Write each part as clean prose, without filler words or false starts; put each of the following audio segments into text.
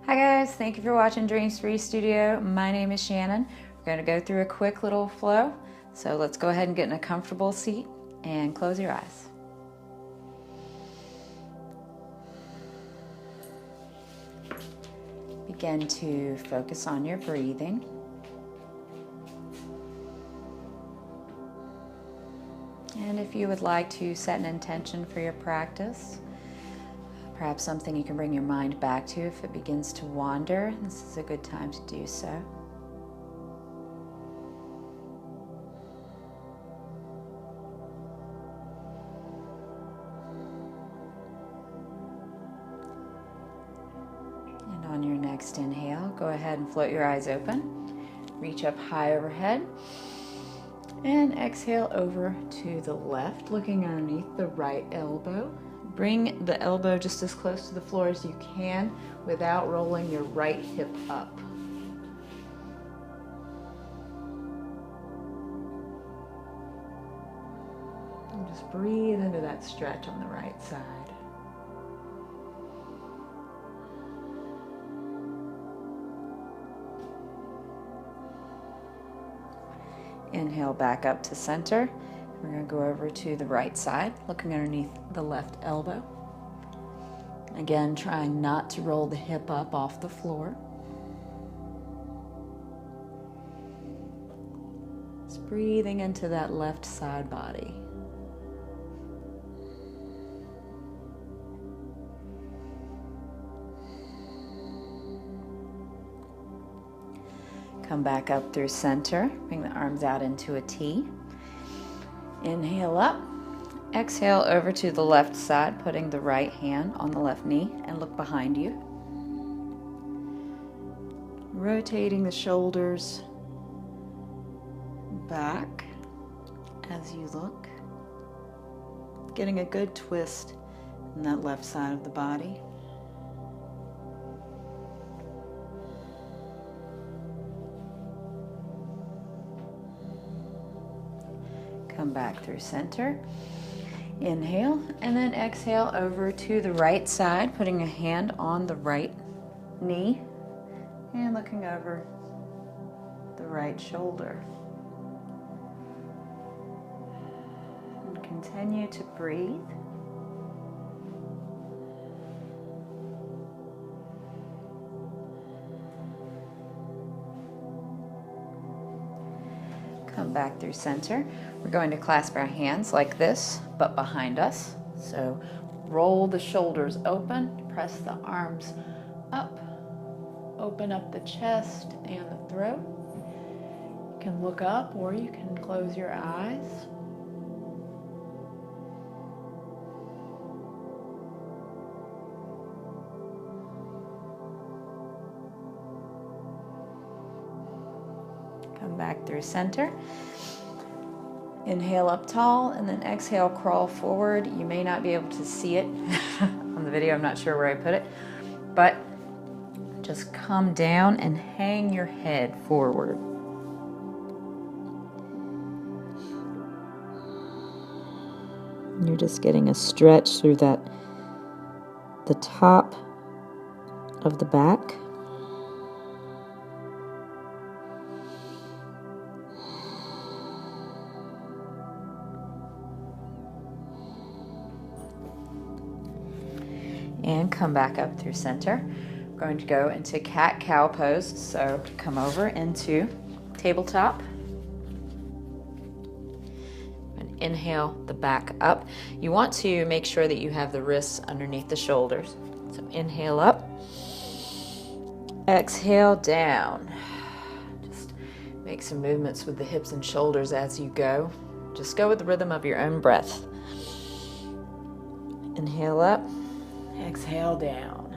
Hi guys, thank you for watching Dreams Free Studio. My name is Shannon. We're going to go through a quick little flow. So let's go ahead and get in a comfortable seat and close your eyes. Begin to focus on your breathing. And if you would like to set an intention for your practice, perhaps something you can bring your mind back to if it begins to wander, this is a good time to do so. And on your next inhale, go ahead and float your eyes open. Reach up high overhead. And exhale over to the left, looking underneath the right elbow. Bring the elbow just as close to the floor as you can without rolling your right hip up. And just breathe into that stretch on the right side. Inhale back up to center. We're going to go over to the right side, looking underneath the left elbow. Again, trying not to roll the hip up off the floor. Just breathing into that left side body. Come back up through center. Bring the arms out into a T. Inhale up. Exhale over to the left side, putting the right hand on the left knee and look behind you. Rotating the shoulders back as you look. Getting a good twist in that left side of the body. Come back through center. Inhale, and then exhale over to the right side, putting a hand on the right knee and looking over the right shoulder. And continue to breathe. Come back through center. We're going to clasp our hands like this, but behind us. So roll the shoulders open, press the arms up, open up the chest and the throat. You can look up or you can close your eyes. Come back through center. Inhale up tall and then exhale, crawl forward. You may not be able to see it on the video. I'm not sure where I put it, but just come down and hang your head forward. You're just getting a stretch through the top of the back. And come back up through center. We're going to go into cat-cow pose. So come over into tabletop. And inhale the back up. You want to make sure that you have the wrists underneath the shoulders. So inhale up. Exhale down. Just make some movements with the hips and shoulders as you go. Just go with the rhythm of your own breath. Inhale up. Exhale down.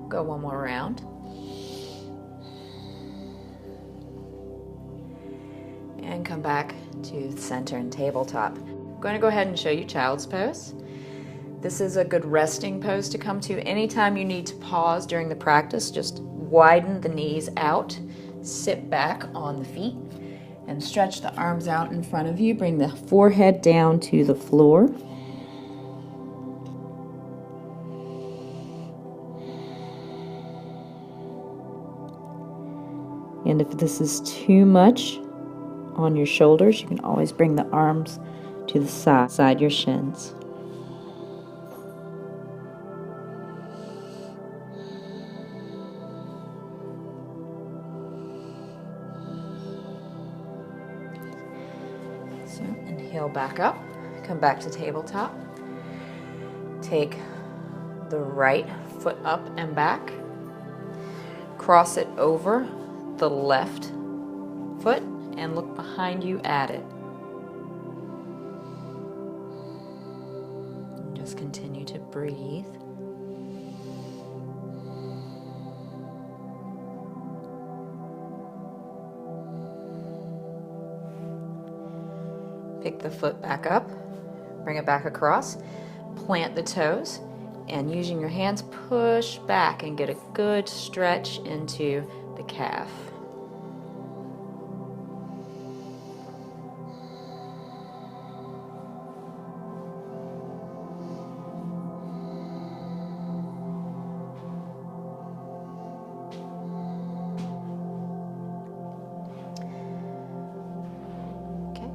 Go one more round. And come back to center and tabletop. going to go ahead and show you child's pose. This is a good resting pose to come to. Anytime you need to pause during the practice, just widen the knees out, sit back on the feet, and stretch the arms out in front of you. Bring the forehead down to the floor. And if this is too much on your shoulders, you can always bring the arms to the side your shins. So inhale back up, come back to tabletop. Take the right foot up and back. Cross it over the left foot and look behind you at it. And just continue to breathe. Pick the foot back up, bring it back across, plant the toes, and using your hands, push back and get a good stretch into the calf.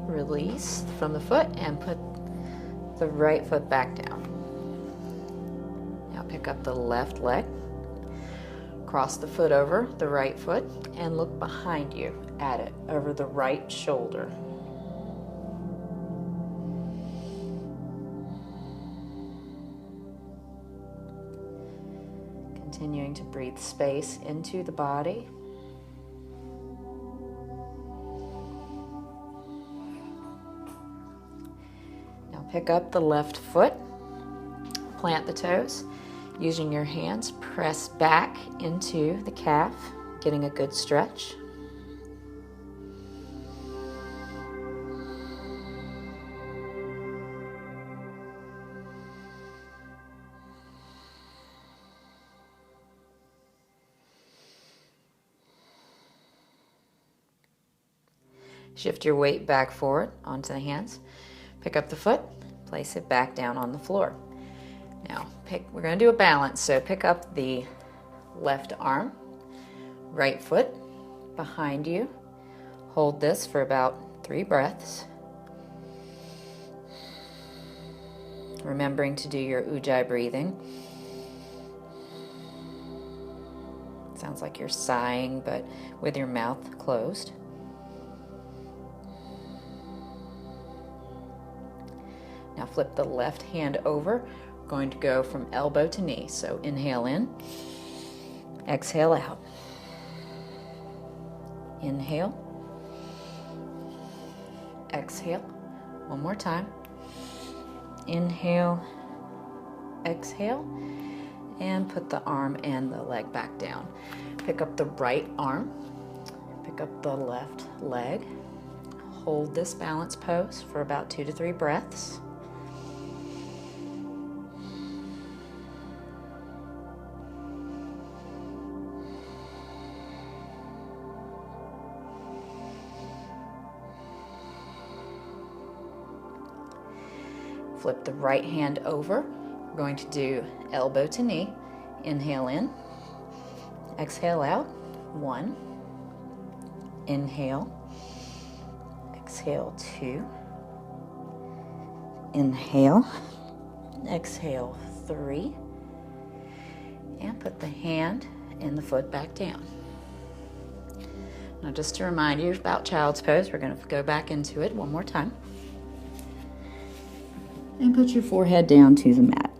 Release from the foot and put the right foot back down. Now pick up the left leg, cross the foot over the right foot, and look behind you at it, over the right shoulder. Continuing to breathe space into the body. Pick up the left foot, plant the toes. Using your hands, press back into the calf, getting a good stretch. Shift your weight back forward onto the hands. Pick up the foot, place it back down on the floor. Now, we're going to do a balance, so pick up the left arm, right foot behind you. Hold this for about 3 breaths. Remembering to do your ujjayi breathing. Sounds like you're sighing, but with your mouth closed. Now flip the left hand over. We're going to go from elbow to knee. So inhale in, exhale out. Inhale, exhale. One more time. Inhale, exhale, and put the arm and the leg back down. Pick up the right arm, pick up the left leg. Hold this balance pose for about 2 to 3 breaths. Flip the right hand over. We're going to do elbow to knee. Inhale in, exhale out. 1. Inhale, exhale 2. Inhale, exhale 3. And put the hand and the foot back down. Now just to remind you about child's pose, we're going to go back into it one more time. And put your forehead down to the mat.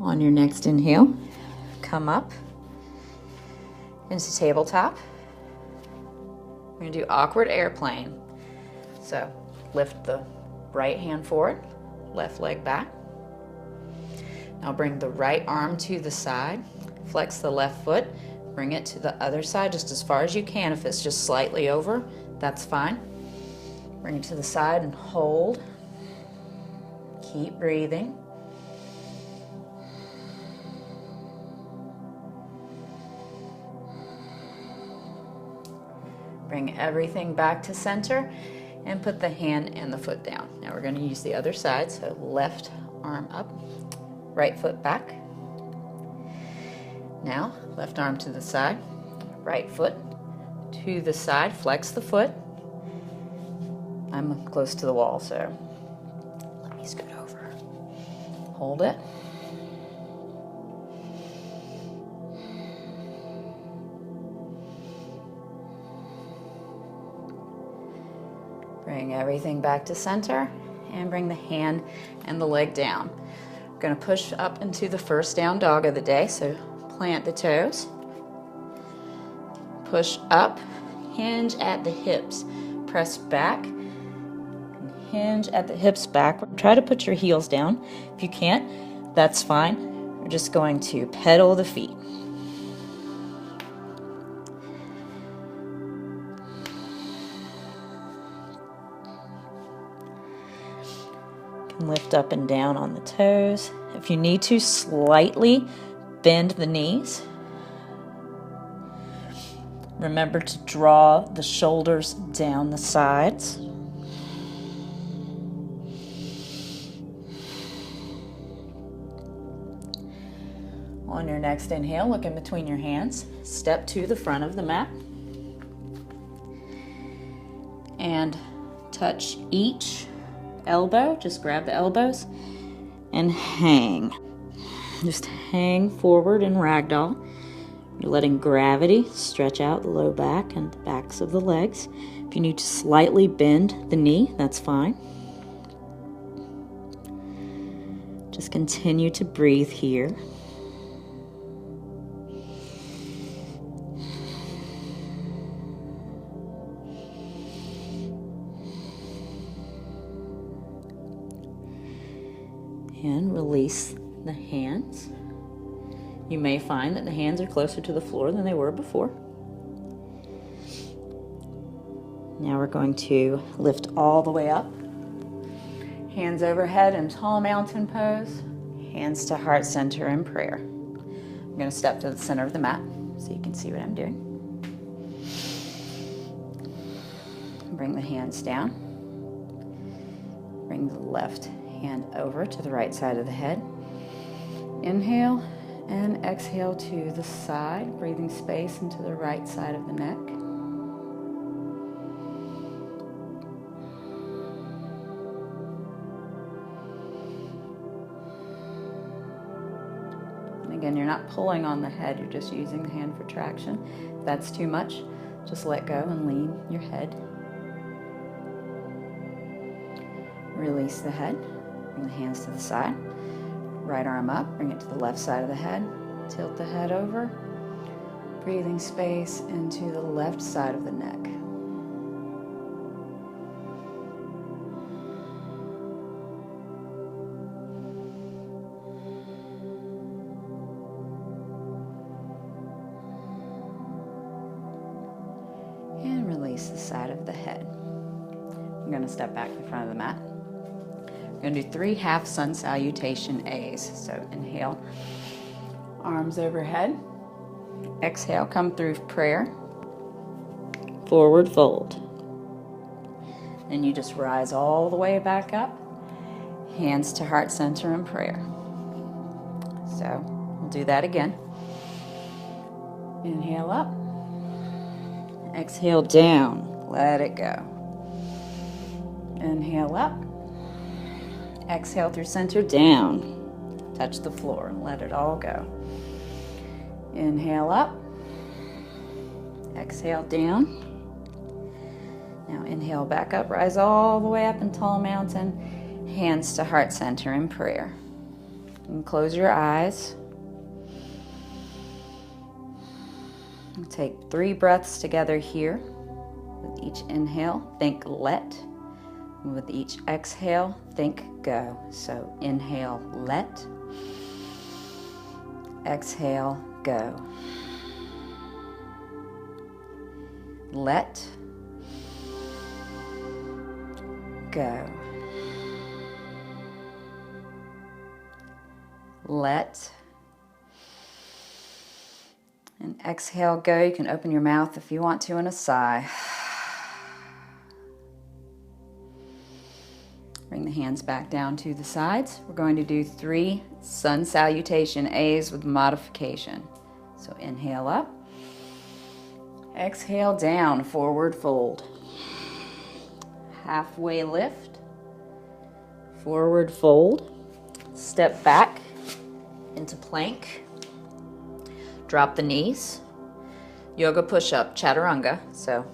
On your next inhale, come up into tabletop. We're going to do awkward airplane. So lift the Right hand forward, left leg back. Now bring the right arm to the side, flex the left foot, bring it to the other side just as far as you can. If it's just slightly over, that's fine. Bring it to the side and hold. Keep breathing. Bring everything back to center and put the hand and the foot down. Now we're going to use the other side, so left arm up, right foot back. Now, left arm to the side, right foot to the side, flex the foot. I'm close to the wall, so let me scoot over. Hold it. Bring everything back to center and bring the hand and the leg down. We're going to push up into the first down dog of the day, so plant the toes. Push up, hinge at the hips, press back, and hinge at the hips back. Try to put your heels down. If you can't, that's fine. We're just going to pedal the feet. Lift up and down on the toes. If you need to, slightly bend the knees. Remember to draw the shoulders down the sides. On your next inhale, look in between your hands. Step to the front of the mat. And touch each elbow, just grab the elbows and hang. Just hang forward in ragdoll. You're letting gravity stretch out the low back and the backs of the legs. If you need to slightly bend the knee, that's fine. Just continue to breathe here. And release the hands. You may find that the hands are closer to the floor than they were before. Now we're going to lift all the way up. Hands overhead in tall mountain pose. Hands to heart center in prayer. I'm going to step to the center of the mat so you can see what I'm doing. Bring the hands down. Bring the left hand over to the right side of the head. Inhale and exhale to the side, breathing space into the right side of the neck. And again, you're not pulling on the head, you're just using the hand for traction. If that's too much, just let go and lean your head. Release the head. Bring the hands to the side. Right arm up, bring it to the left side of the head. Tilt the head over. Breathing space into the left side of the neck. And release the side of the head. I'm going to step back in front of the mat. We're going to do 3 half sun salutation A's. So inhale, arms overhead. Exhale, come through prayer. Forward fold. Then you just rise all the way back up. Hands to heart center in prayer. So we'll do that again. Inhale up. Exhale down. Let it go. Inhale up. Exhale through center, down. Touch the floor, let it all go. Inhale up. Exhale down. Now inhale back up, rise all the way up in tall mountain. Hands to heart center in prayer. And close your eyes. And take 3 breaths together here. With each inhale, think let. With each exhale, think go. So inhale, let. Exhale, go. Let. Go. Let. And exhale, go. You can open your mouth if you want to in a sigh. Bring the hands back down to the sides. We're going to do 3 sun salutation A's with modification. So inhale up. Exhale down, forward fold. Halfway lift. Forward fold. Step back into plank. Drop the knees. Yoga push-up, chaturanga. So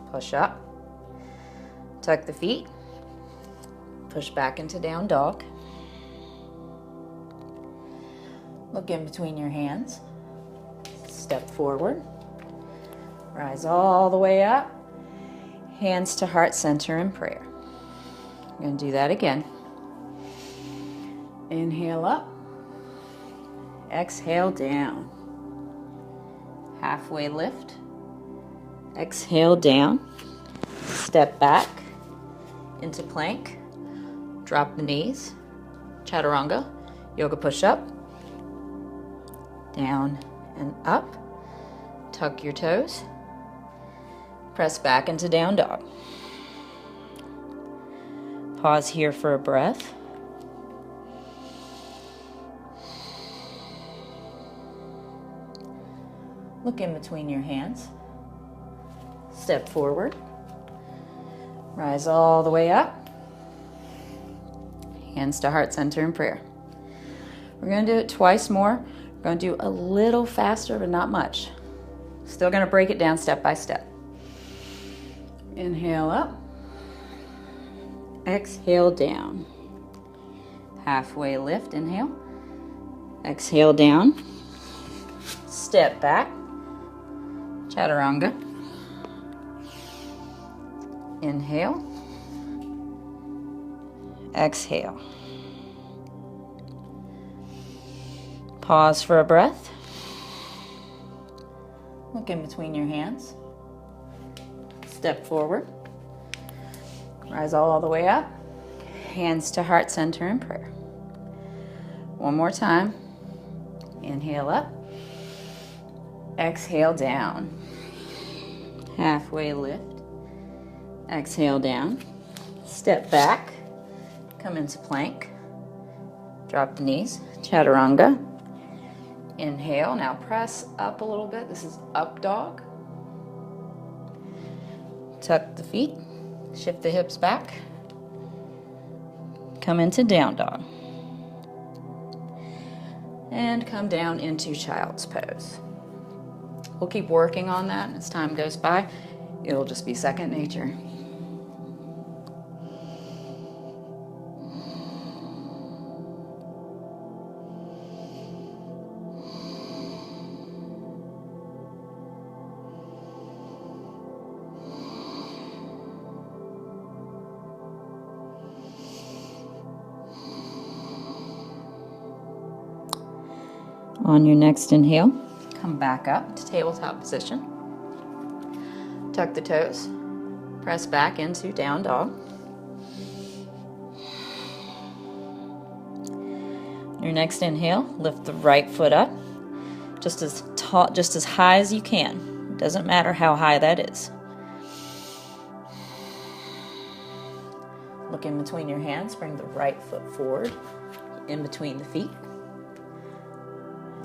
push up. Tuck the feet, push back into down dog. Look in between your hands, step forward, rise all the way up, hands to heart center in prayer. We're going to do that again. Inhale up, exhale down, halfway lift, exhale down, step back into plank, drop the knees, chaturanga, yoga push-up, down and up, tuck your toes, press back into down dog. Pause here for a breath. Look in between your hands, step forward. Rise all the way up. Hands to heart center in prayer. We're going to do it twice more. We're going to do a little faster, but not much. Still going to break it down step by step. Inhale up. Exhale down. Halfway lift, inhale. Exhale down. Step back. Chaturanga. Inhale, exhale. Pause for a breath. Look in between your hands. Step forward. Rise all the way up. Hands to heart center in prayer. One more time. Inhale up. Exhale down. Halfway lift. Exhale down, step back, come into plank, drop the knees, chaturanga. Inhale, now press up a little bit. This is up dog. Tuck the feet, shift the hips back, come into down dog. And come down into child's pose. We'll keep working on that, and as time goes by, it'll just be second nature. On your next inhale, come back up to tabletop position. Tuck the toes, press back into down dog. Your next inhale, lift the right foot up, just as tall, just as high as you can. Doesn't matter how high that is. Look in between your hands, bring the right foot forward, in between the feet.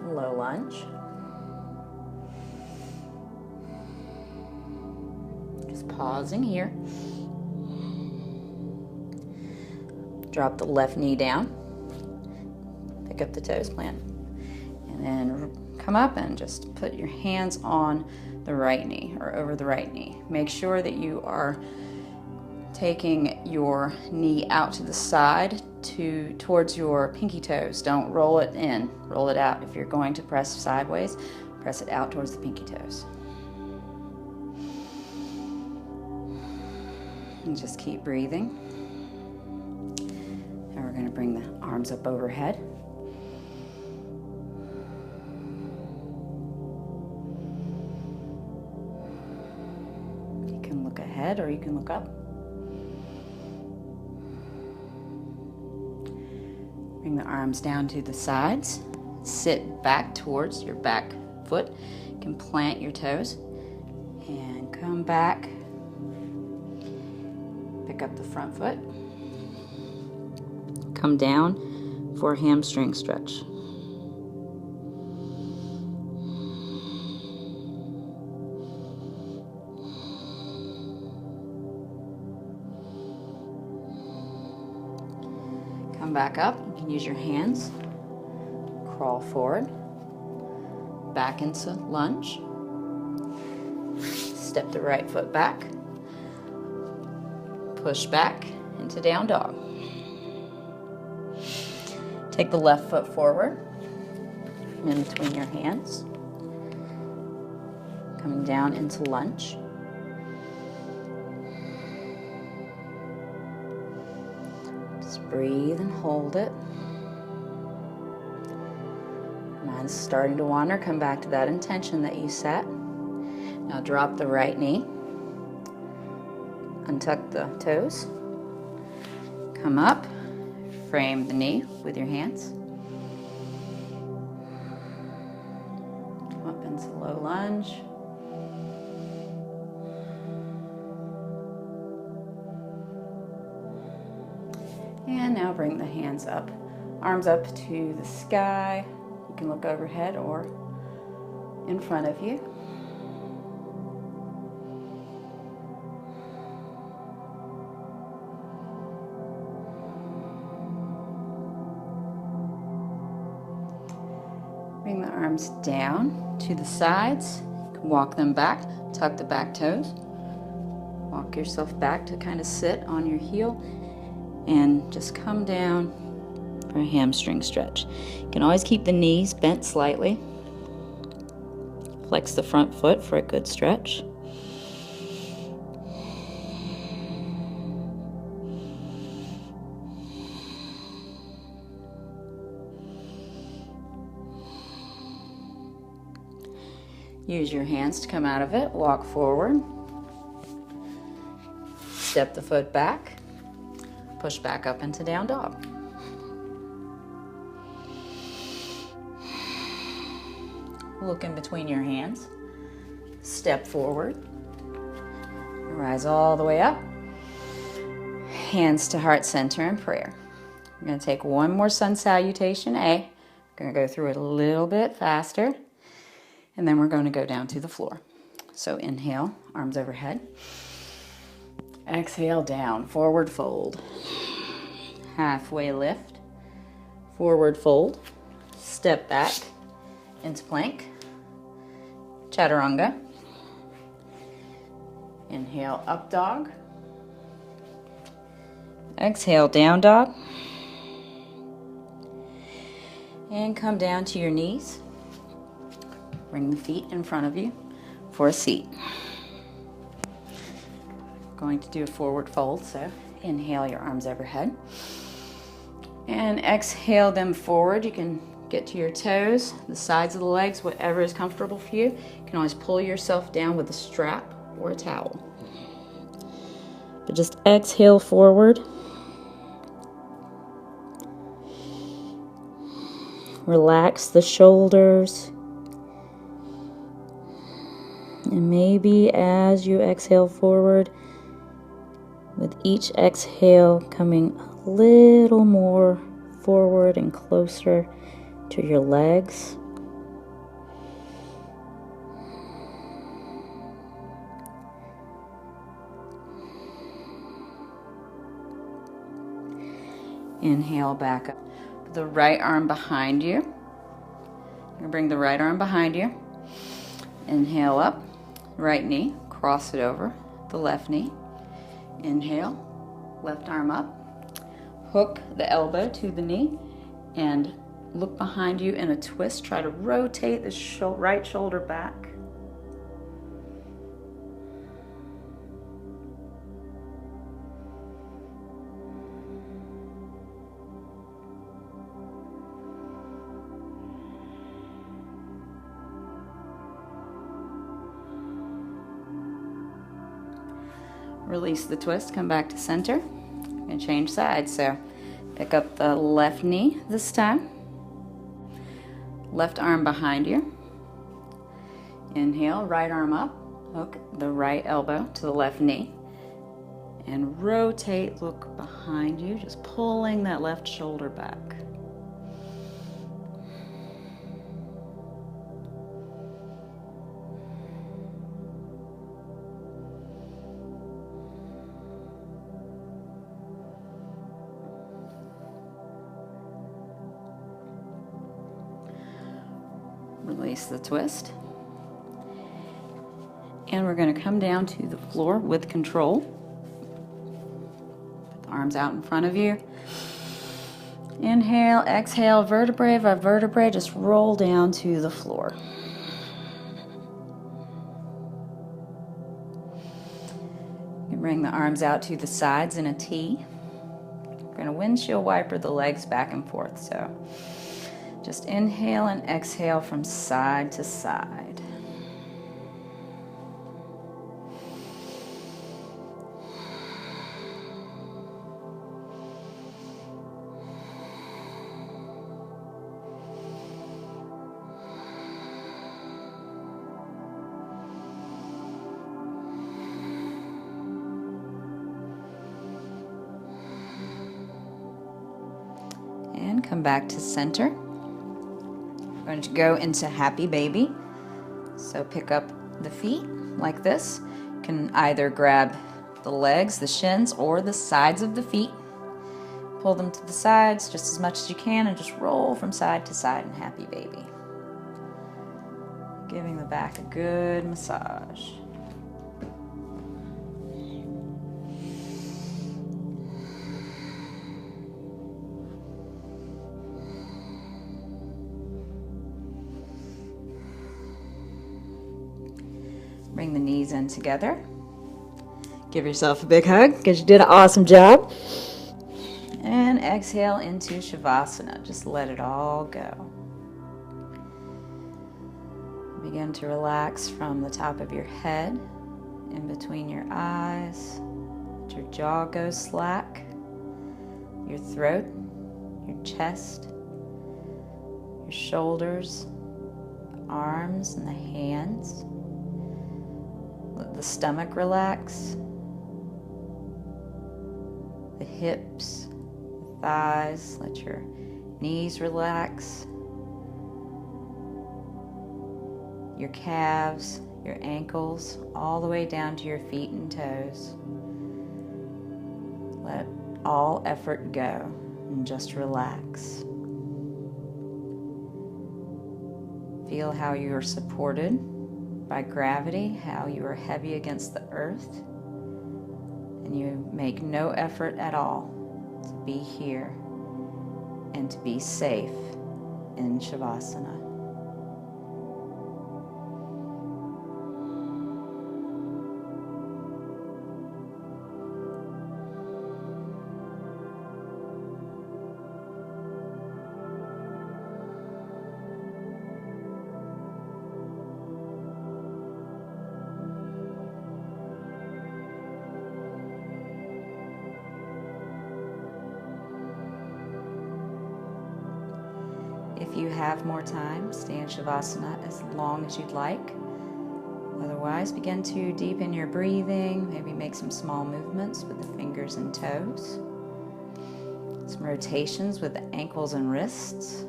Low lunge. Just pausing here. Drop the left knee down. Pick up the toes, plant. And then come up and just put your hands on the right knee or over the right knee. Make sure that you are taking your knee out to the side towards your pinky toes. Don't roll it in, roll it out. If you're going to press sideways, press it out towards the pinky toes. And just keep breathing. And we're going to bring the arms up overhead. You can look ahead or you can look up. Bring the arms down to the sides. Sit back towards your back foot. You can plant your toes and come back. Pick up the front foot. Come down for a hamstring stretch. Come back up. You can use your hands. Crawl forward. Back into lunge. Step the right foot back. Push back into down dog. Take the left foot forward, in between your hands. Coming down into lunge. Just breathe and hold it. Mind's starting to wander. Come back to that intention that you set. Now drop the right knee. Untuck the toes. Come up. Frame the knee with your hands. Come up into low lunge. And now bring the hands up. Arms up to the sky. You can look overhead or in front of you. Bring the arms down to the sides. You can walk them back. Tuck the back toes. Walk yourself back to kind of sit on your heel and just come down for a hamstring stretch. You can always keep the knees bent slightly. Flex the front foot for a good stretch. Use your hands to come out of it. Walk forward. Step the foot back. Push back up into down dog. Look in between your hands. Step forward. Rise all the way up. Hands to heart center in prayer. We're going to take one more sun salutation, A. We're going to go through it a little bit faster. And then we're going to go down to the floor. So inhale, arms overhead. Exhale, down, forward fold. Halfway lift, forward fold. Step back into plank. Chaturanga. Inhale, up dog. Exhale, down dog. And come down to your knees. Bring the feet in front of you for a seat. Going to do a forward fold, so inhale your arms overhead. And exhale them forward. You can get to your toes, the sides of the legs, whatever is comfortable for you. You can always pull yourself down with a strap or a towel. But just exhale forward. Relax the shoulders. And maybe as you exhale forward, with each exhale coming a little more forward and closer to your legs. Inhale back up. The right arm behind you. You're going to bring the right arm behind you. Inhale up. Right knee, cross it over the left knee. Inhale, left arm up. Hook the elbow to the knee and look behind you in a twist. Try to rotate the right shoulder back. Release the twist, come back to center, and change sides. So pick up the left knee this time. Left arm behind you. Inhale, right arm up. Hook the right elbow to the left knee. And rotate, look behind you, just pulling that left shoulder back. Release the twist. And we're going to come down to the floor with control. Put the arms out in front of you. Inhale, exhale, vertebrae by vertebrae, just roll down to the floor. You bring the arms out to the sides in a T. We're going to windshield wiper the legs back and forth. So just inhale and exhale from side to side. And come back to center. We're going to go into happy baby. So pick up the feet like this. You can either grab the legs, the shins, or the sides of the feet. Pull them to the sides just as much as you can and just roll from side to side in happy baby. Giving the back a good massage. Bring the knees in together. Give yourself a big hug because you did an awesome job. And exhale into Shavasana. Just let it all go. Begin to relax from the top of your head, in between your eyes. Let your jaw go slack. Your throat, your chest, your shoulders, arms and the hands. Let the stomach relax, the hips, the thighs, let your knees relax, your calves, your ankles, all the way down to your feet and toes. Let all effort go and just relax. Feel how you are supported by gravity, how you are heavy against the earth, and you make no effort at all to be here and to be safe in Shavasana. If you have more time, stay in Shavasana as long as you'd like. Otherwise, begin to deepen your breathing, maybe make some small movements with the fingers and toes. Some rotations with the ankles and wrists.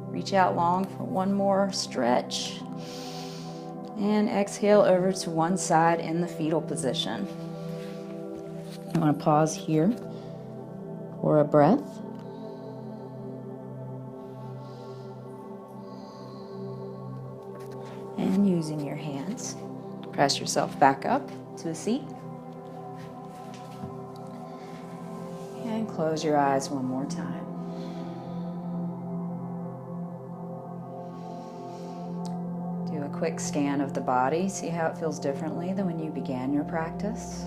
Reach out long for one more stretch. And exhale over to one side in the fetal position. I want to pause here for a breath. And using your hands, press yourself back up to a seat. And close your eyes one more time. Do a quick scan of the body, see how it feels differently than when you began your practice.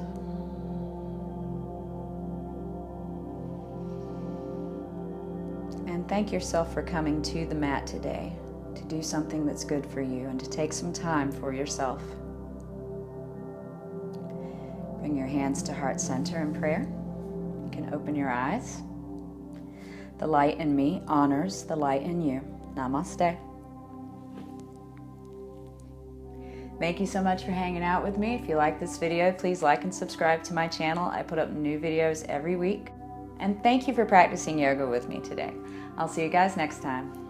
And thank yourself for coming to the mat today, to do something that's good for you and to take some time for yourself. Bring Bring your hands to heart center in prayer. You can open your eyes. The light in me honors the light in you. Namaste. Thank you so much for hanging out with me. If you like this video, please like and subscribe to my channel. I put up new videos every week. And thank you for practicing yoga with me today. I'll see you guys next time.